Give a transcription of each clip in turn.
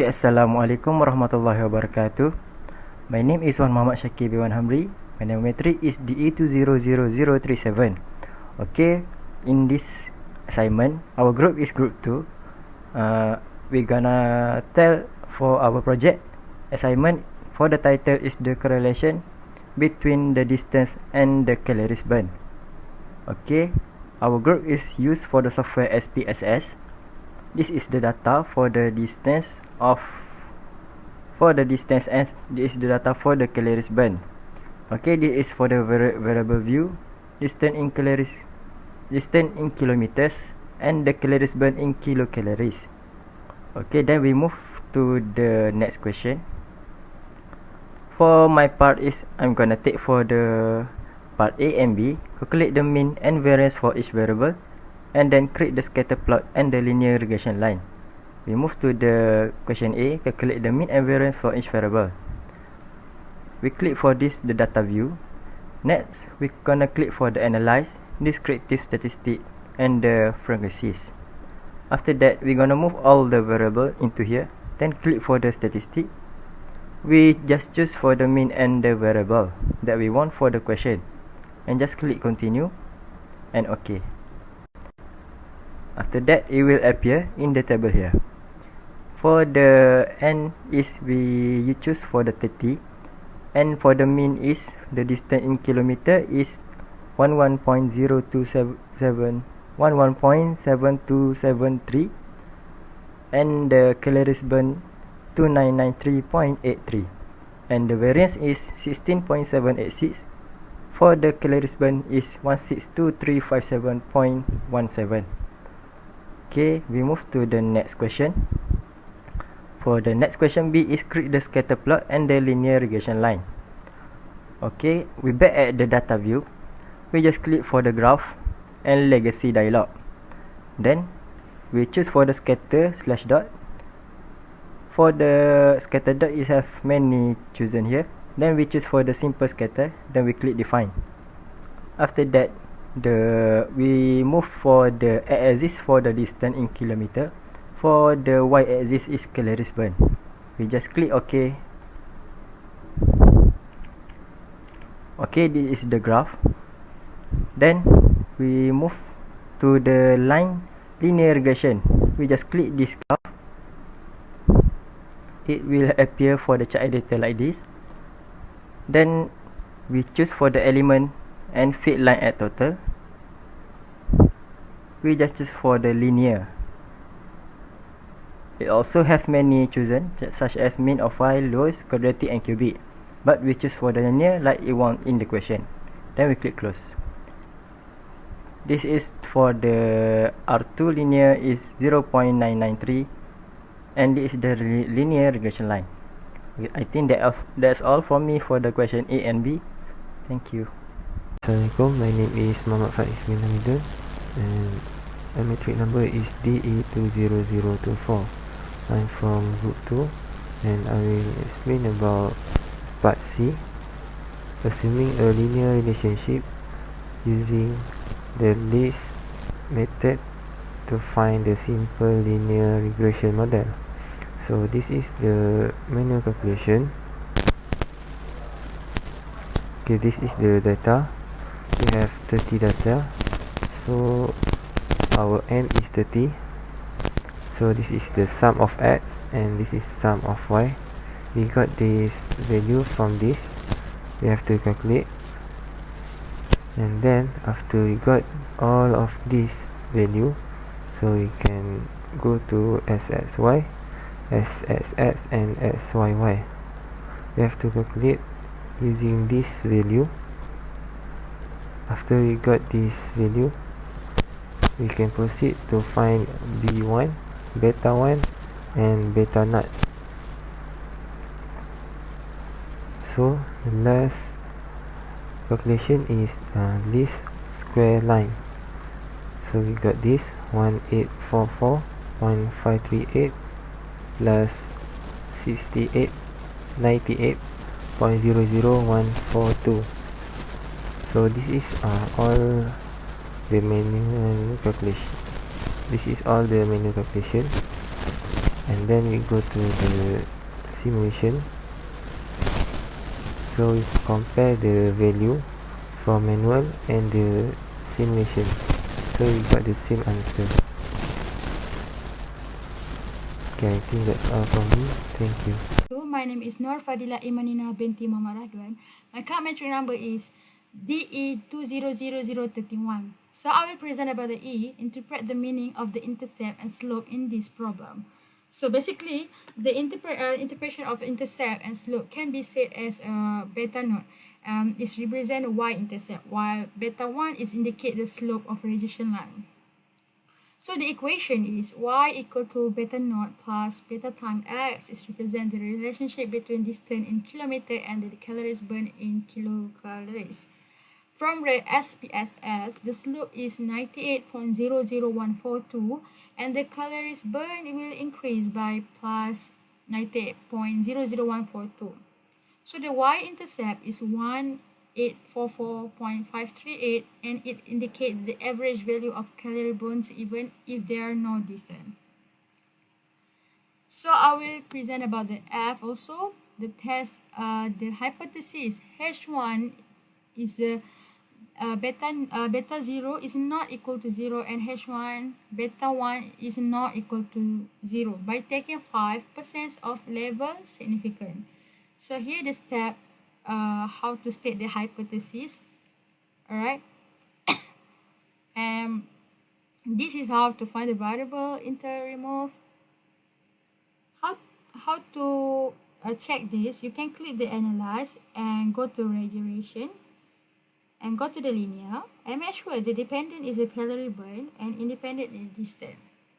Okay, Assalamualaikum warahmatullahi wabarakatuh. My name is Wan Muhammad Syakir bin Hamri. My number is DE200037. Okay, in this assignment, our group is group 2. We gonna tell for our project assignment. For the title is the correlation between the distance and the calories burn. Okay, our group is used for the software SPSS. This is the data for the distance and this is the data for the calories burn. Okay, this is for the variable view, distance in kilometers and the calories burn in kilocalories. Okay, then we move to the next question. For my part is I'm gonna take for the part A and B, calculate the mean and variance for each variable, and then create the scatter plot and the linear regression line. We move to the question A, calculate the mean and variance for each variable. We click for this, the data view. Next, we gonna click for the analyze, descriptive statistic and the frequencies. After that, we gonna move all the variable into here, then click for the statistic. We just choose for the mean and the variable that we want for the question, and just click continue and OK. After that, it will appear in the table here. For the n is you choose for the 30, and for the mean is the distance in kilometer is 11.7273, and the calories burn 2993.83, and the variance is 16.786. For the calories burn is 162357.17. Okay, we move to the next question. For the next question B is create the scatter plot and the linear regression line. Okay, we back at the data view. We just click for the graph and legacy dialog. Then we choose for the scatter /dot. For the scatter dot is have many chosen here. Then we choose for the simple scatter. Then we click define. After that, we move for the x-axis for the distance in kilometer. For the y-axis is calories burn. We just click OK. Okay, this is the graph. Then we move to the line linear regression. We just click this graph. It will appear for the chart data like this. Then we choose for the element and fit line at total. We just choose for the linear. It also have many chosen such as mean of y, lowest, quadratic and cubic, but we choose for the linear like it want in the question. Then we click close. This is for the R2 linear is 0.993, and this is the linear regression line. I think that's all for me for the question A and B. Thank you. Assalamualaikum, my name is Muhammad Faiz bin Hamidun, and my metric number is DE20024. I'm from group 2, and I will explain about part C, assuming a linear relationship using the list method to find the simple linear regression model. So this is the manual calculation. Okay, this is the data. We have 30 data, so our n is 30. So this is the sum of x and this is sum of y. We got this value from this. We have to calculate, and then after we got all of this value, so we can go to SXY, SXX and SYY. We have to calculate using this value. After we got this value, we can proceed to find B1, beta 1 and beta naught. So the last calculation is least square line. So we got this 1844.538 plus 6898.00142. So this is all the manual calculation. and then we go to the simulation. So we compare the value from manual and the simulation, so we got the same answer. Okay, I think that's all from me. Thank you. My name is Nur Fadila Imanina binti Muhammad Radwan. My card metric number is DE200031. So I will present about the E, interpret the meaning of the intercept and slope in this problem. So basically, the interpretation of intercept and slope can be said as a beta node. It represents a y-intercept, while beta 1 is indicate the slope of radiation line. So the equation is y equal to beta naught plus beta times x is represent the relationship between distance in kilometer and the calories burned in kilocalories. From the SPSS, the slope is 98.00142 and the calories burned will increase by plus 98.00142. So the y-intercept is 1844.538 and it indicates the average value of calorie burns even if there are no distance. So I will present about the F also. The test, the hypothesis H1 is beta 0 is not equal to 0 and H1 beta 1 is not equal to 0 by taking 5% of level significant. So here the step how to state the hypothesis. Alright. And this is how to find the variable inter-remove. How to check this, you can click the analyze and go to regression and go to the linear and make sure the dependent is the calorie burn and independent is distance.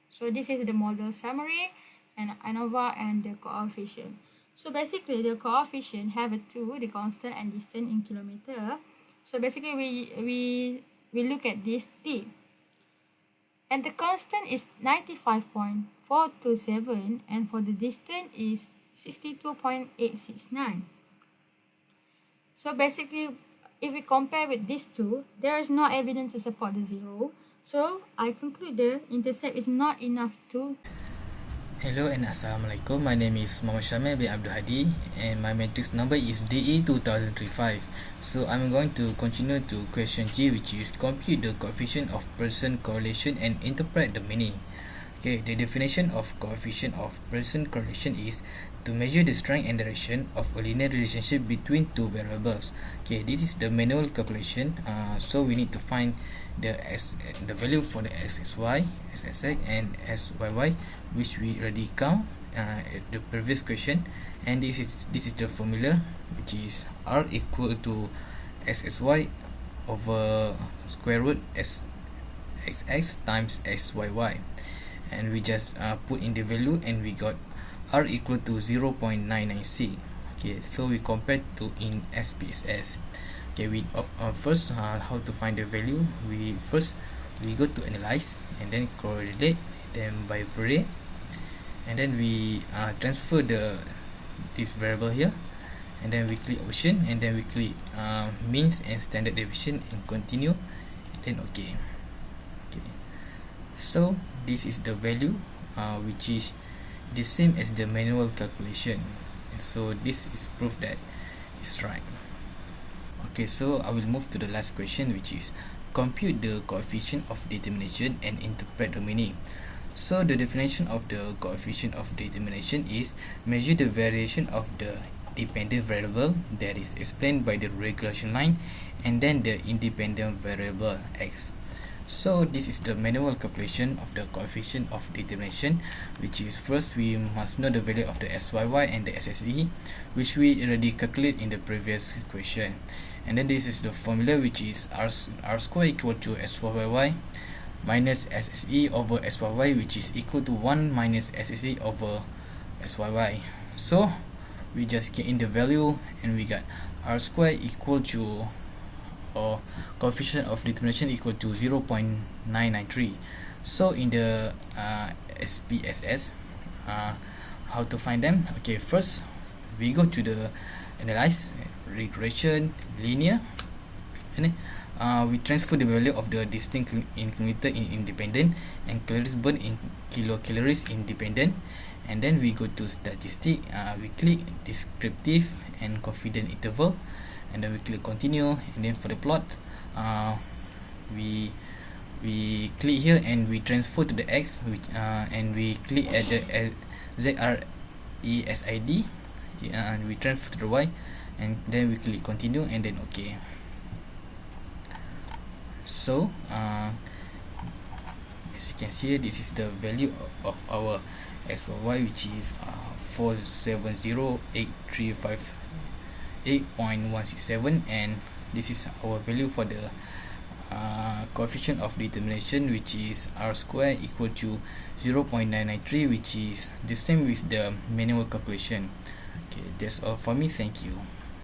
So this is the model summary and ANOVA and the coefficient. So basically the coefficient have a two, the constant and distance in kilometer. So basically we look at this T. And the constant is 95.427 and for the distance is 62.869. So basically if we compare with these two, there is no evidence to support the zero. So I conclude the intercept is not enough to. Hello and Assalamualaikum. My name is Muhammad Syamil bin Abdul Hadi and my matrix number is DE2035. So I'm going to continue to question G, which is compute the coefficient of person correlation and interpret the meaning. Okay, the definition of coefficient of person correlation is to measure the strength and direction of a linear relationship between two variables. Okay, this is the manual calculation. So we need to find the value for the SSY, SSX, and SYY, which we already count at the previous question. And this is the formula, which is R equal to SSY over square root SXX times SYY. And we just put in the value and we got R equal to 0.99C. Okay, so we compare to in SPSS. Okay, we first how to find the value. We go to analyze and then correlate, then bivariate, and then we transfer this variable here, and then we click option, and then we click means and standard deviation and continue, then okay. So this is the value which is the same as the manual calculation, and so this is proof that it's right. Okay, so I will move to the last question, which is compute the coefficient of determination and interpret the meaning. So the definition of the coefficient of determination is measure the variation of the dependent variable that is explained by the regression line and then the independent variable x. So this is the manual calculation of the coefficient of determination, which is first we must know the value of the SYY and the SSE, which we already calculate in the previous question. And then this is the formula, which is R square equal to SYY minus SSE over SYY, which is equal to 1 minus SSE over SYY. So we just get in the value and we got R square equal to coefficient of determination equal to 0.993. So in the SPSS, how to find them? Okay, first we go to the analyze, regression, linear, and we transfer the value of the distance in kilometer in independent and calories burned in kilocalories independent, and then we go to statistic. We click descriptive and confident interval, and then we click continue, and then for the plot, we click here and we transfer to the X, which and we click at the ZRESID, and we transfer to the Y, and then we click continue, and then OK. So as you can see, this is the value of our X or Y, which is 4708358.167, and this is our value for the coefficient of determination, which is r square equal to 0.993, which is the same with the manual calculation. Okay, that's all for me. Thank you.